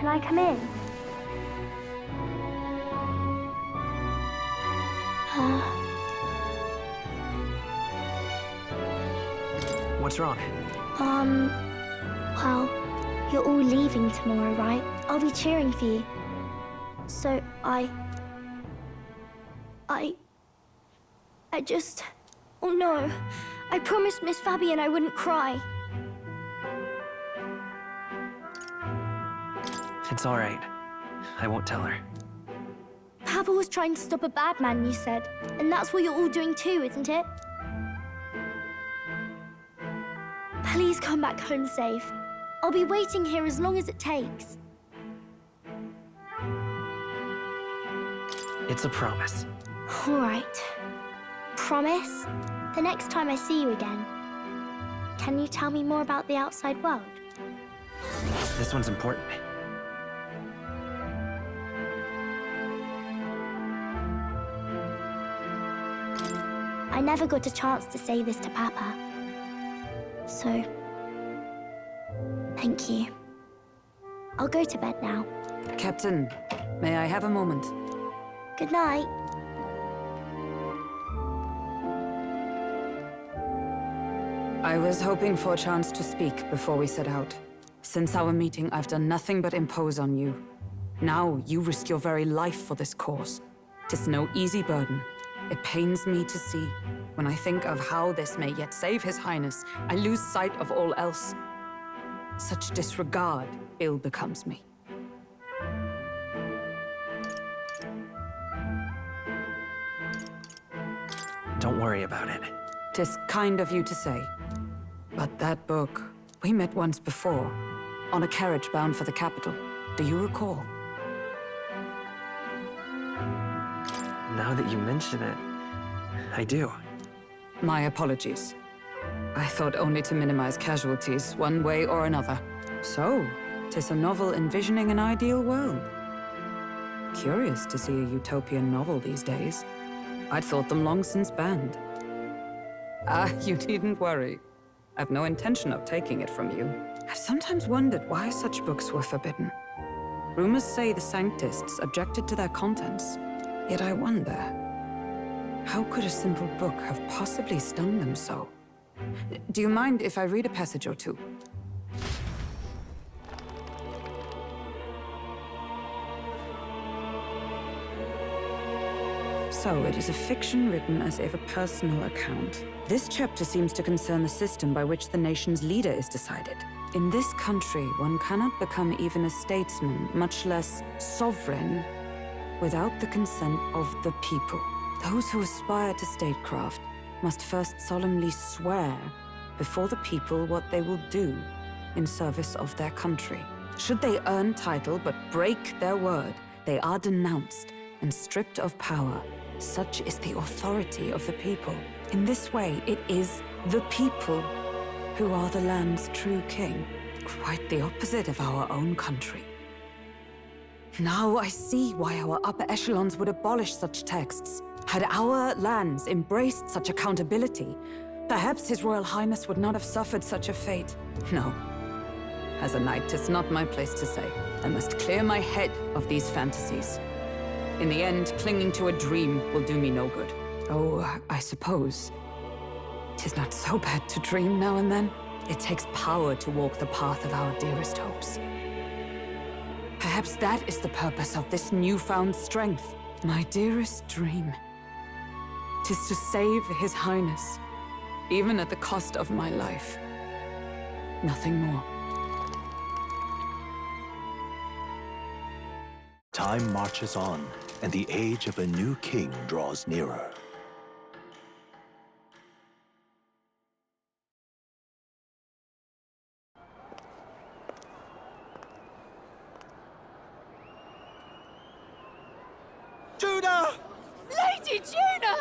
Can I come in? What's wrong? Well, you're all leaving tomorrow, right? I'll be cheering for you. So I just... Oh no. I promised Miss Fabian I wouldn't cry. It's all right. I won't tell her. Papa was trying to stop a bad man, you said. And that's what you're all doing too, isn't it? Please come back home safe. I'll be waiting here as long as it takes. It's a promise. All right. Promise? The next time I see you again, can you tell me more about the outside world? This one's important. I never got a chance to say this to Papa. So, thank you. I'll go to bed now. Captain, may I have a moment? Good night. I was hoping for a chance to speak before we set out. Since our meeting, I've done nothing but impose on you. Now, you risk your very life for this cause. 'Tis no easy burden. It pains me to see. When I think of how this may yet save His Highness, I lose sight of all else. Such disregard ill becomes me. Don't worry about it. 'Tis kind of you to say. But that book, we met once before, on a carriage bound for the capital. Do you recall? Now that you mention it, I do. My apologies. I thought only to minimize casualties, one way or another. So, 'tis a novel envisioning an ideal world. Curious to see a utopian novel these days. I'd thought them long since banned. You needn't worry. I've no intention of taking it from you. I've sometimes wondered why such books were forbidden. Rumors say the Sanctists objected to their contents. Yet I wonder, how could a simple book have possibly stung them so? Do you mind if I read a passage or two? So, it is a fiction written as if a personal account. This chapter seems to concern the system by which the nation's leader is decided. In this country, one cannot become even a statesman, much less sovereign, without the consent of the people. Those who aspire to statecraft must first solemnly swear before the people what they will do in service of their country. Should they earn title but break their word, they are denounced and stripped of power. Such is the authority of the people. In this way, it is the people who are the land's true king. Quite the opposite of our own country. Now I see why our upper echelons would abolish such texts. Had our lands embraced such accountability, perhaps His Royal Highness would not have suffered such a fate. No. As a knight, 'tis not my place to say. I must clear my head of these fantasies. In the end, clinging to a dream will do me no good. Oh, I suppose 'tis not so bad to dream now and then. It takes power to walk the path of our dearest hopes. Perhaps that is the purpose of this newfound strength. My dearest dream. 'Tis to save His Highness, even at the cost of my life. Nothing more. Time marches on, and the age of a new king draws nearer. Juna! Lady Juna!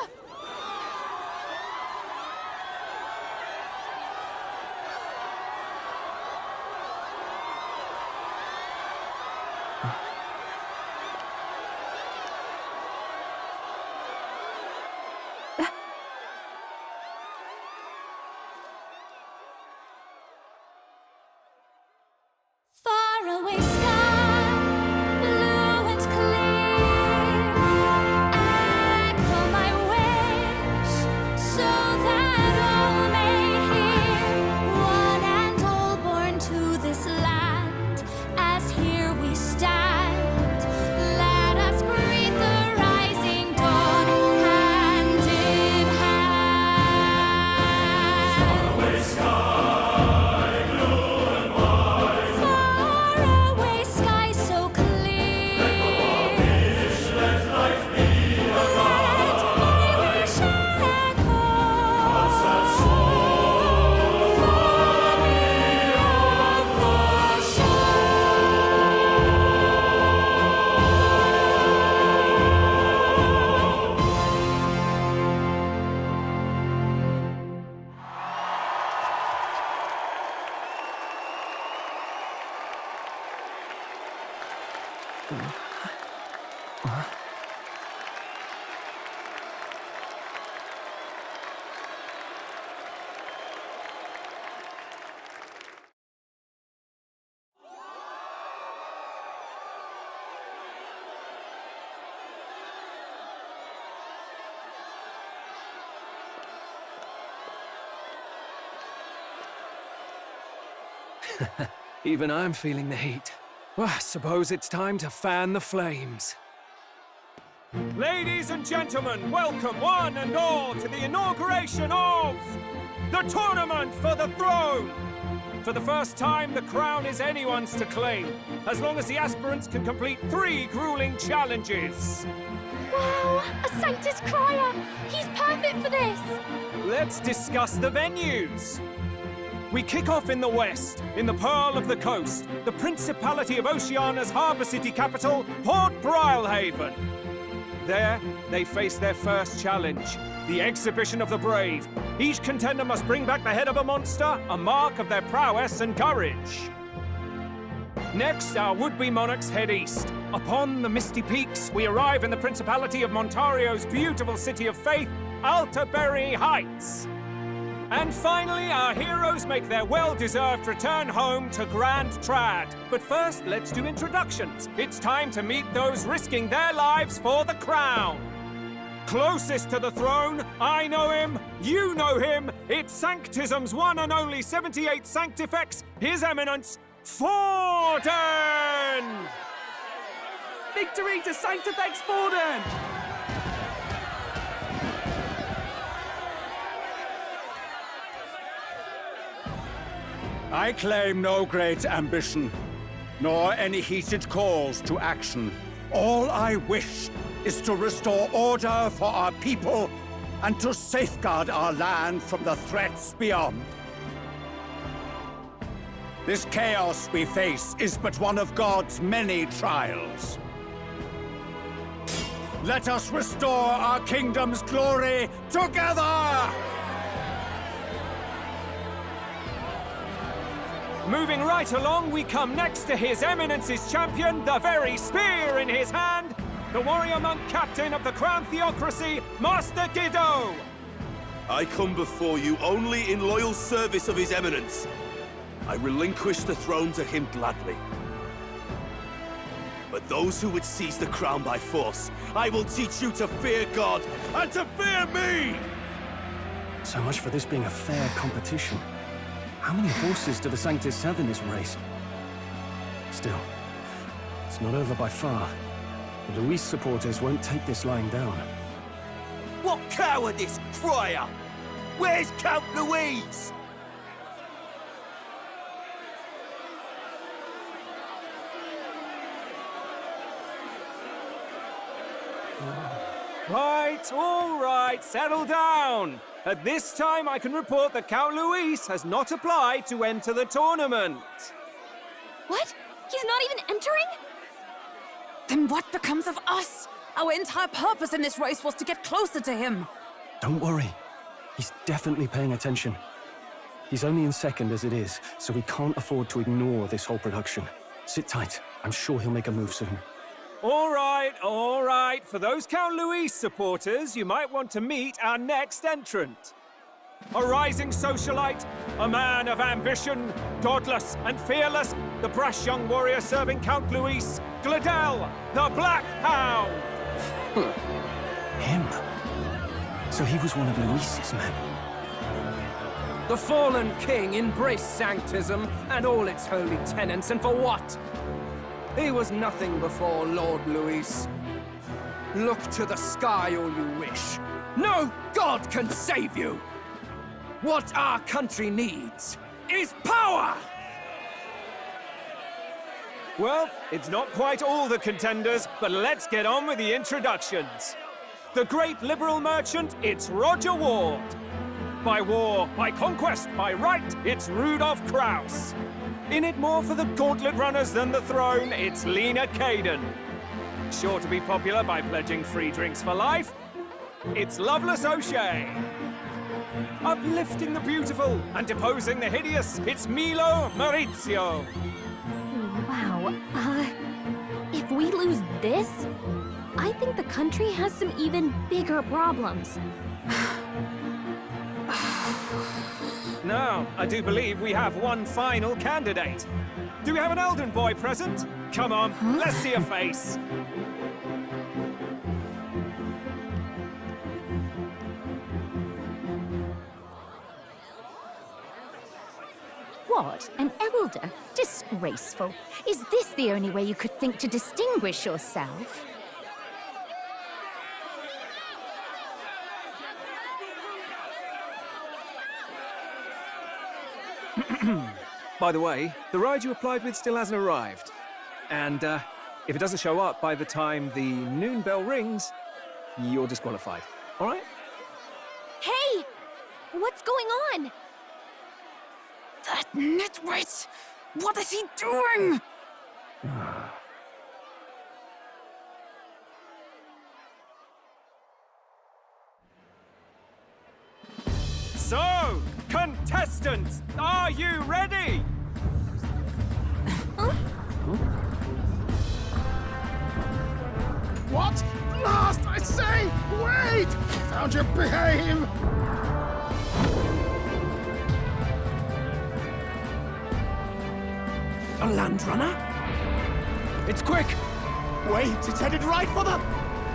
Faraway skies. Even I'm feeling the heat. Well, I suppose it's time to fan the flames. Ladies and gentlemen, welcome one and all to the inauguration of the Tournament for the Throne! For the first time, the crown is anyone's to claim, as long as the aspirants can complete 3 grueling challenges. Wow, a Sanctus Crier! He's perfect for this! Let's discuss the venues. We kick off in the west, in the Pearl of the Coast, the Principality of Oceania's harbour city capital, Port Brilehaven. There, they face their first challenge, the Exhibition of the Brave. Each contender must bring back the head of a monster, a mark of their prowess and courage. Next, our would-be monarchs head east. Upon the misty peaks, we arrive in the Principality of Montario's beautiful city of faith, Altaberry Heights. And finally, our heroes make their well-deserved return home to Grand Trad. But first, let's do introductions. It's time to meet those risking their lives for the crown. Closest to the throne, I know him, you know him. It's Sanctism's one and only 78th Sanctifex, His Eminence, Forden! Victory to Sanctifex Forden! I claim no great ambition, nor any heated calls to action. All I wish is to restore order for our people and to safeguard our land from the threats beyond. This chaos we face is but one of God's many trials. Let us restore our kingdom's glory together! Moving right along, we come next to His Eminence's champion, the very spear in his hand, the warrior monk captain of the Crown Theocracy, Master Giddo! I come before you only in loyal service of His Eminence. I relinquish the throne to him gladly. But those who would seize the crown by force, I will teach you to fear God and to fear me! So much for this being a fair competition. How many horses do the Sanctists have in this race? Still, it's not over by far. The Luis supporters won't take this lying down. What cowardice, Crier! Where's Count Louise? Right, all right, settle down. At this time, I can report that Count Luis has not applied to enter the tournament. What? He's not even entering? Then what becomes of us? Our entire purpose in this race was to get closer to him. Don't worry. He's definitely paying attention. He's only in second as it is, so we can't afford to ignore this whole production. Sit tight. I'm sure he'll make a move soon. All right, all right. For those Count Luis supporters, you might want to meet our next entrant. A rising socialite, a man of ambition, godless and fearless, the brash young warrior serving Count Luis, Gladel, the Black Hound. Him? So he was one of Luis's men. The fallen king embraced Sanctism and all its holy tenets, and for what? He was nothing before Lord Luis. Look to the sky all you wish. No god can save you! What our country needs is power! Well, it's not quite all the contenders, but let's get on with the introductions. The great liberal merchant, it's Roger Ward. By war, by conquest, by right, it's Rudolph Kraus. In it more for the gauntlet runners than the throne, it's Lena Caden. Sure to be popular by pledging free drinks for life, it's Loveless O'Shea. Uplifting the beautiful and deposing the hideous, it's Milo Maurizio. Wow. If we lose this, I think the country has some even bigger problems. Now, I do believe we have one final candidate. Do we have an Elden boy present? Come on, let's see a face. What? An elder? Disgraceful. Is this the only way you could think to distinguish yourself? By the way, the ride you applied with still hasn't arrived. And if it doesn't show up by the time the noon bell rings, you're disqualified. All right? Hey! What's going on? That nitwit! What is he doing? So, contestants, are you ready? What? Last, I say! Wait! Found your behave! A land runner? It's quick! Wait, it's headed right for the...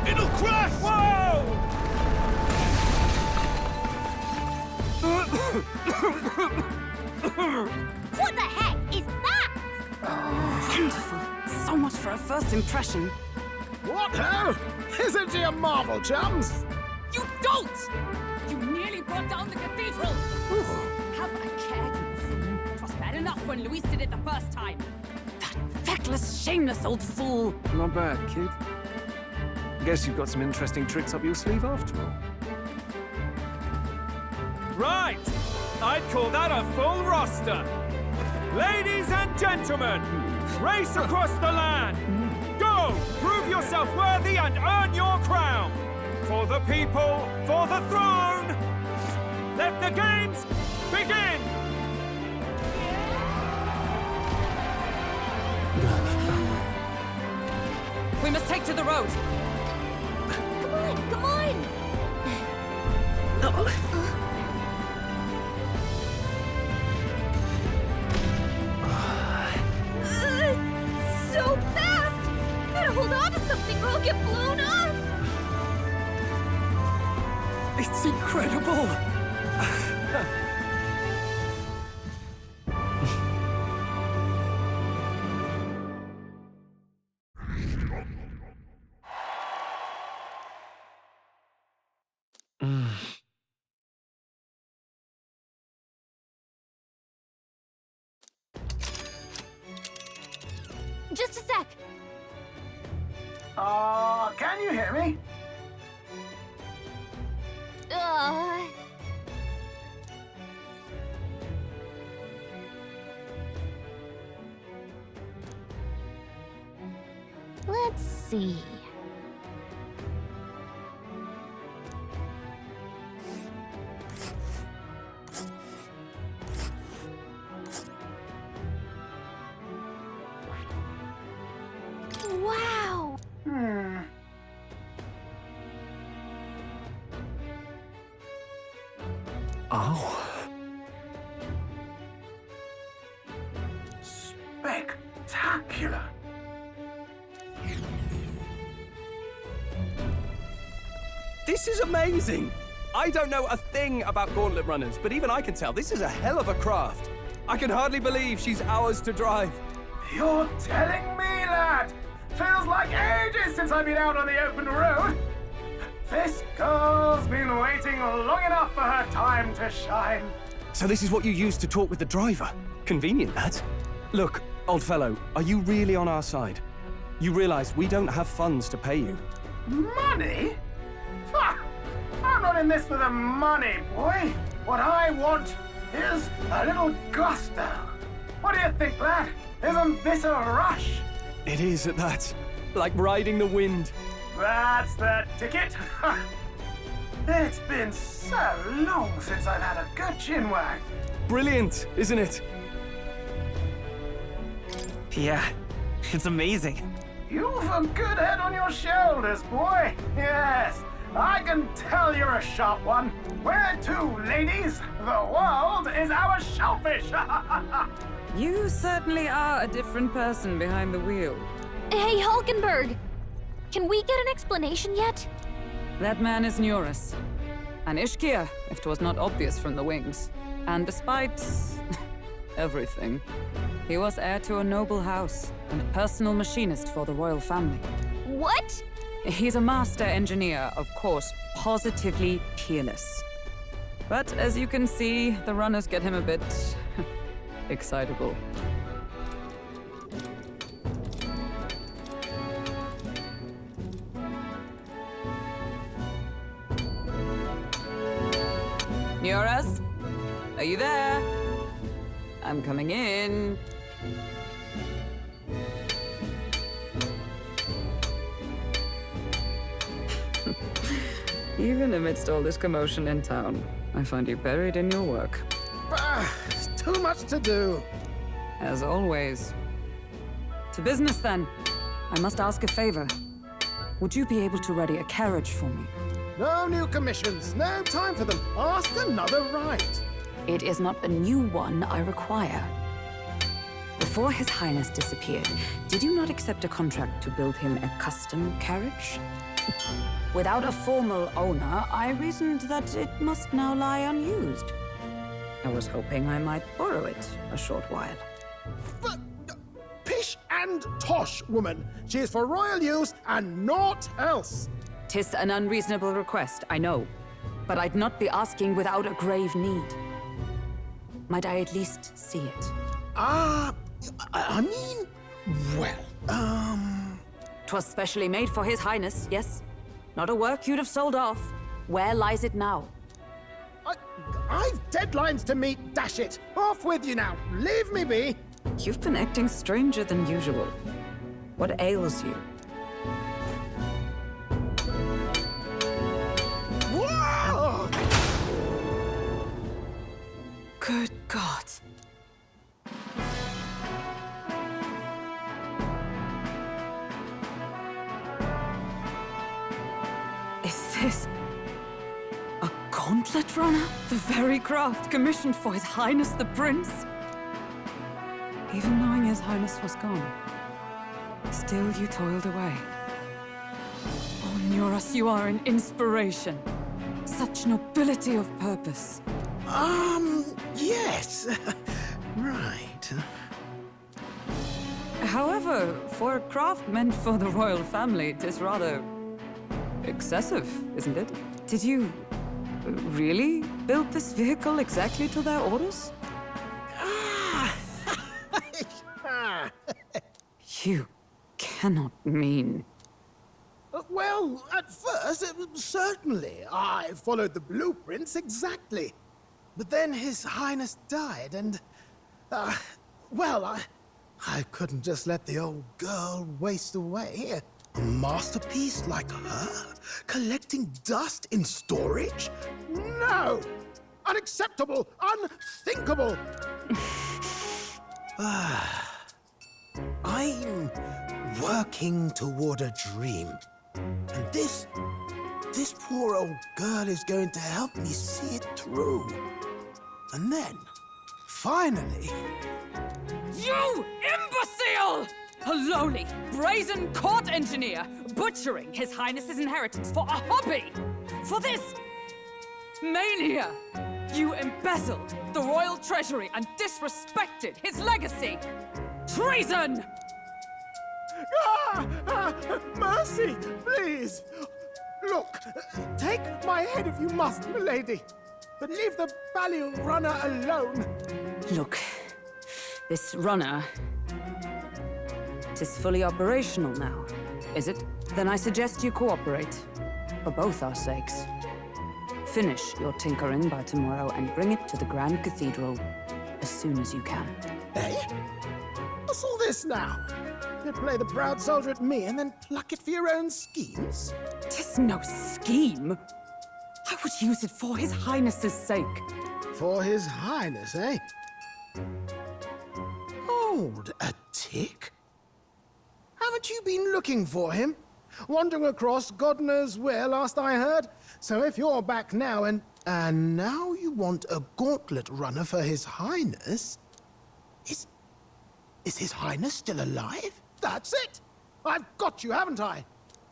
It'll crash! Whoa! What the heck is that? Wonderful. So much for a first impression. What ho? Isn't she a marvel, chums? You don't! You nearly brought down the cathedral! Have a care, you fool. It was bad enough when Luis did it the first time. That feckless, shameless old fool. Not bad, kid. Guess you've got some interesting tricks up your sleeve after all. Right! I'd call that a full roster. Ladies and gentlemen, race across the land. Go! Prove yourself worthy and earn your crown. For the people, for the throne. Let the games begin! We must take to the road. Come on, come on! So fast! Gotta hold on to something or I'll get blown up! It's incredible! Just a sec. Can you hear me? Let's see. Wow! Oh. Spectacular! This is amazing! I don't know a thing about gauntlet runners, but even I can tell this is a hell of a craft. I can hardly believe she's ours to drive. You're telling me, lad? Feels like ages since I've been out on the open road. This girl's been waiting long enough for her time to shine. So this is what you use to talk with the driver? Convenient, that. Look, old fellow, are you really on our side? You realize we don't have funds to pay you. Money? Fuck! I'm not in this for the money, boy. What I want is a little gusto. What do you think, lad? Isn't this a rush? It is at that. Like riding the wind. That's the ticket. It's been so long since I've had a good chin wag. Brilliant, isn't it? Yeah, it's amazing. You've a good head on your shoulders, boy. Yes, I can tell you're a sharp one. Where to, ladies? The world is our shellfish. You certainly are a different person behind the wheel. Hey, Hulkenberg! Can we get an explanation yet? That man is Neurus. An Ishkia, if 'twas not obvious from the wings. And despite everything, he was heir to a noble house and personal machinist for the royal family. What? He's a master engineer, of course, positively peerless. But as you can see, the runners get him a bit excitable. Neurus? Are you there? I'm coming in. Even amidst all this commotion in town, I find you buried in your work. Too much to do. As always. To business, then. I must ask a favor. Would you be able to ready a carriage for me? No new commissions. No time for them. Ask another right. It is not a new one I require. Before His Highness disappeared, did you not accept a contract to build him a custom carriage? Without a formal owner, I reasoned that it must now lie unused. I was hoping I might borrow it a short while. But, pish and tosh, woman. She is for royal use and naught else. 'Tis an unreasonable request, I know. But I'd not be asking without a grave need. Might I at least see it? I mean, well, 'Twas specially made for His Highness, yes? Not a work you'd have sold off. Where lies it now? I've deadlines to meet, dash it. Off with you now. Leave me be. You've been acting stranger than usual. What ails you? Whoa! Good God. Is this a gauntlet runner? The very craft commissioned for His Highness the Prince? Even knowing His Highness was gone, still you toiled away. Oh, Neurus, you are an inspiration. Such nobility of purpose. Yes. Right. However, for a craft meant for the royal family, it is rather excessive, isn't it? Did you really build this vehicle exactly to their orders? You cannot mean... Well, at first, certainly. I followed the blueprints exactly. But then His Highness died, and... well, I couldn't just let the old girl waste away. A masterpiece like her? Collecting dust in storage? No! Unacceptable! Unthinkable! I'm working toward a dream. And this poor old girl is going to help me see it through. And then, finally... You imbecile! A lowly, brazen court engineer butchering His Highness's inheritance for a hobby! For this mania! You embezzled the royal treasury and disrespected his legacy! Treason! Mercy, please! Look, take my head if you must, milady. But leave the Balliol runner alone. Look, this runner... It is fully operational now, is it? Then I suggest you cooperate, for both our sakes. Finish your tinkering by tomorrow and bring it to the Grand Cathedral as soon as you can. Eh? What's all this now? You play the proud soldier at me and then pluck it for your own schemes? 'Tis no scheme. I would use it for His Highness's sake. For His Highness, eh? Hold a tick. Have Haven't you been looking for him? Wandering across God knows where, last I heard. So if you're back now and now you want a gauntlet runner for His Highness? Is His Highness still alive? That's it! I've got you, haven't I?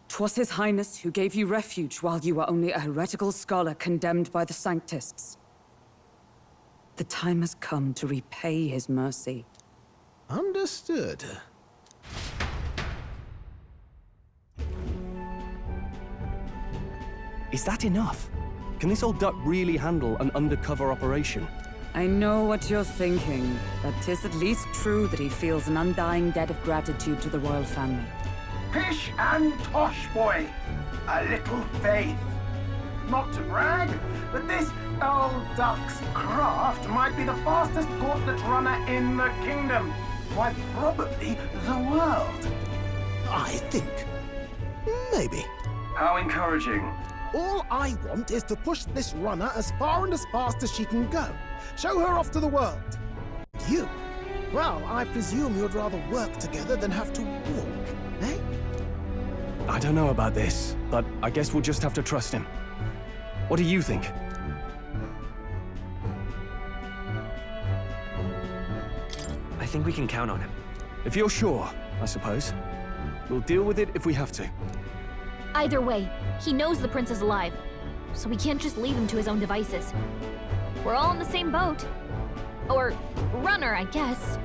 'Twas His Highness who gave you refuge while you were only a heretical scholar condemned by the Sanctists. The time has come to repay his mercy. Understood. Is that enough? Can this old duck really handle an undercover operation? I know what you're thinking, but 'tis at least true that he feels an undying debt of gratitude to the royal family. Pish and tosh, boy. A little faith. Not to brag, but this old duck's craft might be the fastest gauntlet runner in the kingdom. Why, probably the world. I think. Maybe. How encouraging. All I want is to push this runner as far and as fast as she can go. Show her off to the world. You? Well, I presume you'd rather work together than have to walk, eh? I don't know about this, but I guess we'll just have to trust him. What do you think? I think we can count on him. If you're sure, I suppose. We'll deal with it if we have to. Either way, he knows the prince is alive, so we can't just leave him to his own devices. We're all in the same boat. Or runner, I guess.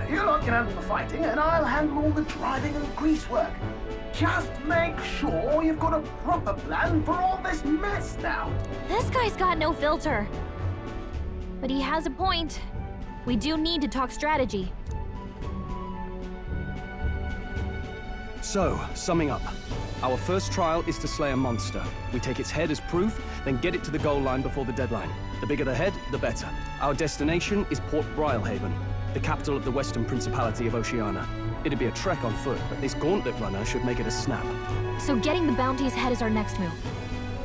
You lot can handle the fighting, and I'll handle all the driving and grease work. Just make sure you've got a proper plan for all this mess now. This guy's got no filter. But he has a point. We do need to talk strategy. So, summing up. Our first trial is to slay a monster. We take its head as proof, then get it to the goal line before the deadline. The bigger the head, the better. Our destination is Port Brilehaven, the capital of the Western Principality of Oceania. It'd be a trek on foot, but this gauntlet runner should make it a snap. So getting the bounty's head is our next move.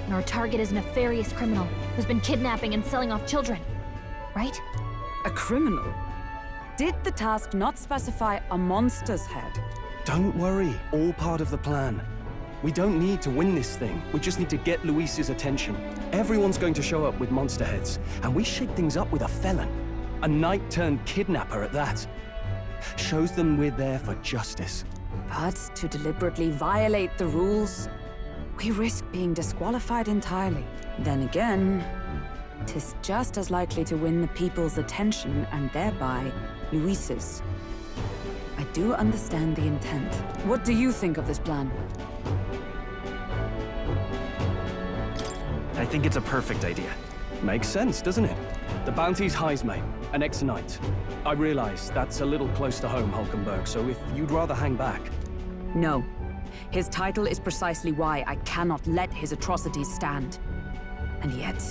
And our target is a nefarious criminal who's been kidnapping and selling off children. Right? A criminal? Did the task not specify a monster's head? Don't worry, all part of the plan. We don't need to win this thing. We just need to get Luis's attention. Everyone's going to show up with monster heads, and we shake things up with a felon. A knight-turned-kidnapper at that. Shows them we're there for justice. But to deliberately violate the rules, we risk being disqualified entirely. Then again, 'tis just as likely to win the people's attention and thereby Luis's. I do understand the intent. What do you think of this plan? I think it's a perfect idea. Makes sense, doesn't it? The bounty's Heismate, an ex-knight. I realize that's a little close to home, Hulkenberg, so if you'd rather hang back... No. His title is precisely why I cannot let his atrocities stand. And yet,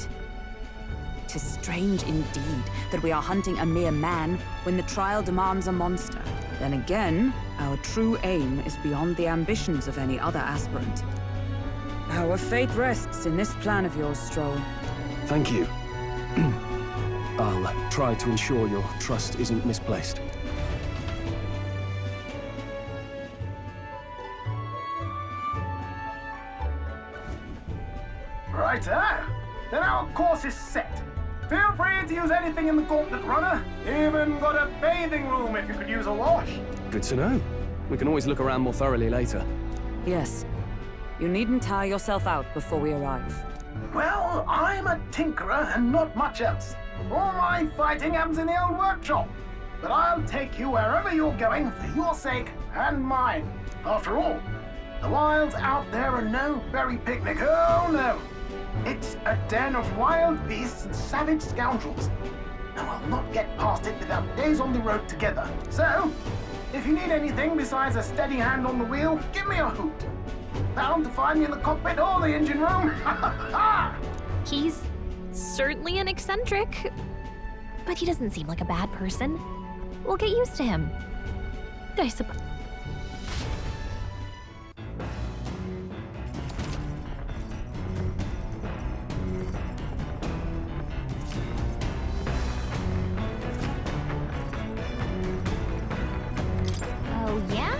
'tis strange indeed that we are hunting a mere man when the trial demands a monster. Then again, our true aim is beyond the ambitions of any other aspirant. Our fate rests in this plan of yours, Stroll. Thank you. I'll try to ensure your trust isn't misplaced. Righto. Then our course is set. Feel free to use anything in the gauntlet runner. Even got a bathing room if you could use a wash. Good to know. We can always look around more thoroughly later. Yes. You needn't tire yourself out before we arrive. Well, I'm a tinkerer and not much else. All my fighting happens in the old workshop. But I'll take you wherever you're going for your sake and mine. After all, the wilds out there are no berry picnic. Oh, no. It's a den of wild beasts and savage scoundrels. And I'll not get past it without days on the road together. So, if you need anything besides a steady hand on the wheel, give me a hoot. Bound to find me in the cockpit or the engine room. He's certainly an eccentric, but he doesn't seem like a bad person. We'll get used to him, I suppose. Oh, yeah?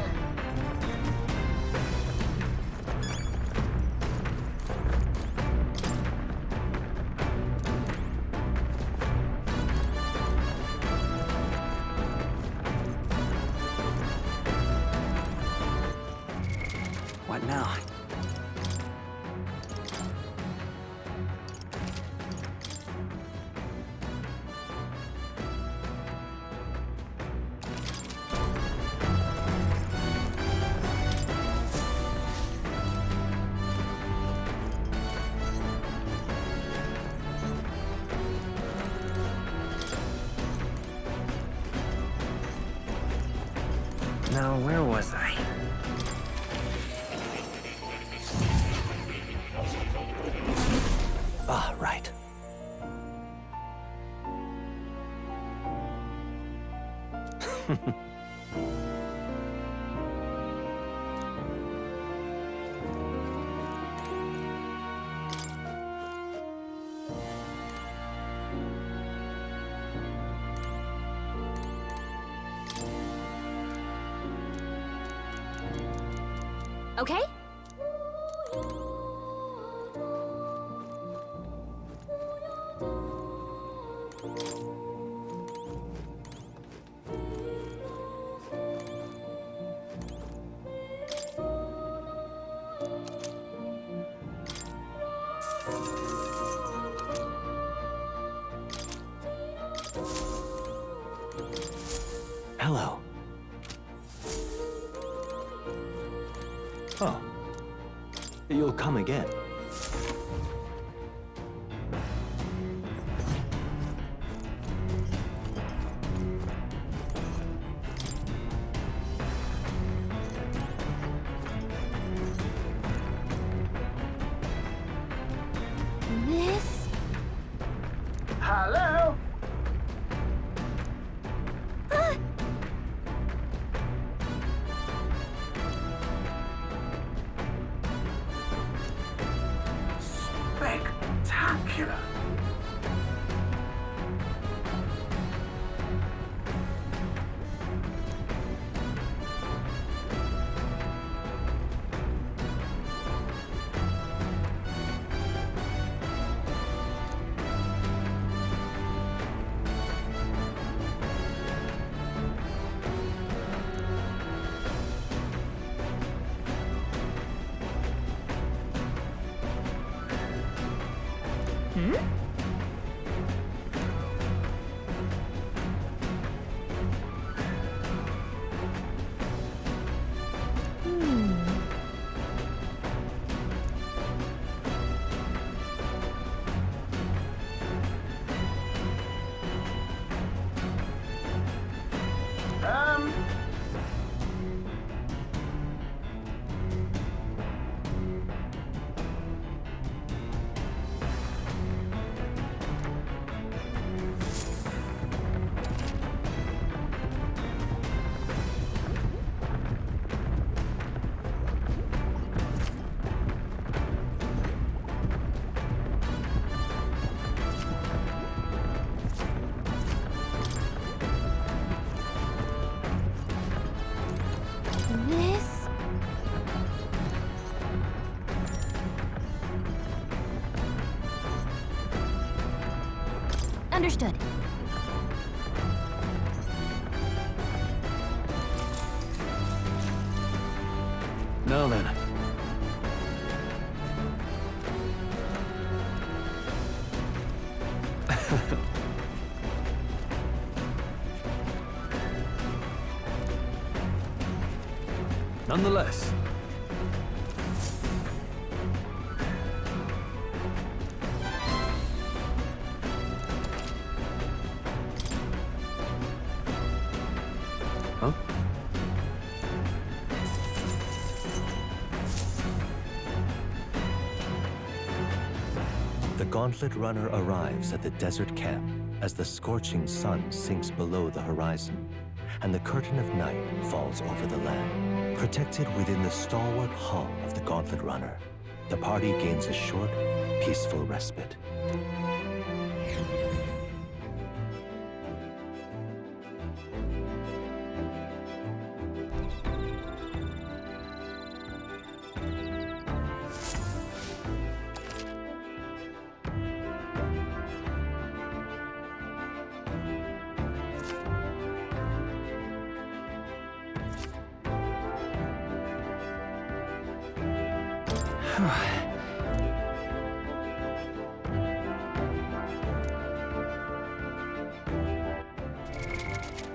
now. Now, where was I? Ah, right. Okay? Hello. Oh. You'll come again. This? Hello? Spectacular. This? Understood. Now then. Nonetheless. Huh? The Gauntlet Runner arrives at the desert camp as the scorching sun sinks below the horizon, and the curtain of night falls over the land. Protected within the stalwart hull of the Gauntlet Runner, the party gains a short, peaceful respite.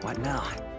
What now?